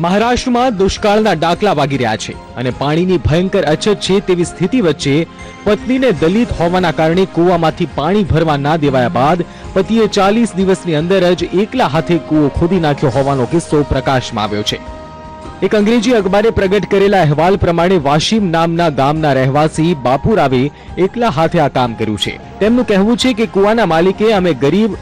મહારાષ્ટ્રમાં દુષ્કાળના ડાકલા વાગી રહ્યા છે અને પાણીની ભયંકર અછત છે તેવી સ્થિતિ વચ્ચે પત્નીને દલિત હોવાના કારણે કૂવામાંથી પાણી ભરવા ના દેવાયા બાદ પતિએ 40 દિવસની અંદર જ એકલા હાથે કૂવો ખોદી નાખ્યો હોવાનો કિસ્સો પ્રકાશમાં આવ્યો છે। એક અંગ્રેજી અખબારે પ્રગટ કરેલા અહેવાલ પ્રમાણે વાશીમ નામના ગામના રહેવાસી બાપુરાવે એકલા હાથે આ કામ કર્યું છે। તેમનું કહેવું છે કે કૂવાના માલિકે અમે ગરીબ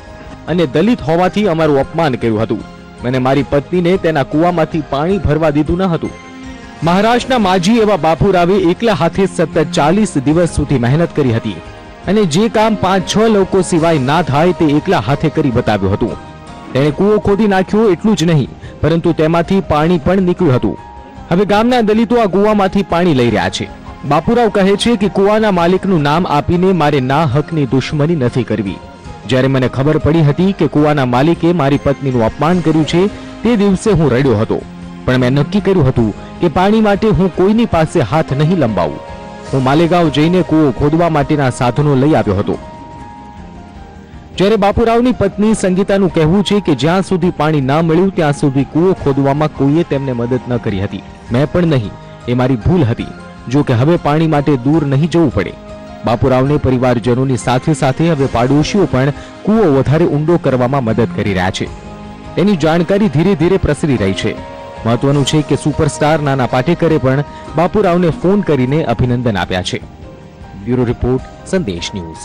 અને દલિત હોવાથી અમારું અપમાન કર્યું હતું અને મારી પત્નીને તેના કૂવામાંથી પાણી ભરવા દીધું ન હતું। મહારાષ્ટ્રના માજી એવા બાપુરાવે એકલા હાથે સતત 40 દિવસ સુધી મહેનત કરી હતી અને જે કામ 5-6 લોકો સિવાય ના થાય તે એકલા હાથે કરી બતાવ્યું હતું। તેણે કૂવો ખોદી નાખ્યો એટલું જ નહીં પરંતુ તેમાંથી પાણી પણ નીકળ્યું હતું। હવે ગામના દલિતો આ કૂવામાંથી પાણી લઈ રહ્યા છે। બાપુરાવ કહે છે કે કૂવાના માલિકનું નામ આપીને મારે ના હકની દુશ્મની નથી કરવી। જ્યારે મને ખબર પડી હતી કે કૂવાના માલિકે મારી પત્નીનું અપમાન કર્યું છે તે દિવસે હું રડ્યો હતો, પણ મેં નક્કી કર્યું હતું કે પાણી માટે હું કોઈની પાસે હાથ નહીં લંબાવું। હું માલેગાંવ જઈને કૂવો ખોદવા માટેના સાધનો લઈ આવ્યો હતો। જ્યારે બાપુરાવની પત્ની સંગીતાનું કહેવું છે કે જ્યાં સુધી પાણી ના મળ્યું ત્યાં સુધી કૂવો ખોદવામાં કોઈએ તેમને મદદ ન કરી હતી, મેં પણ નહીં, એ મારી ભૂલ હતી। જો કે હવે પાણી માટે દૂર નહીં જવું પડે। બાપુરાવને પરિવારજનોની સાથે સાથે હવે પાડોશીઓ પણ કૂવો વધારે ઊંડો કરવામાં મદદ કરી રહ્યા છે। તેની જાણકારી ધીરે ધીરે પ્રસરી રહી છે। મહત્વનું છે કે સુપરસ્ટાર નાના પાટેકરે પણ બાપુરાવને ફોન કરીને અભિનંદન આપ્યા છે। બ્યુરો રિપોર્ટ, સંદેશ ન્યૂઝ।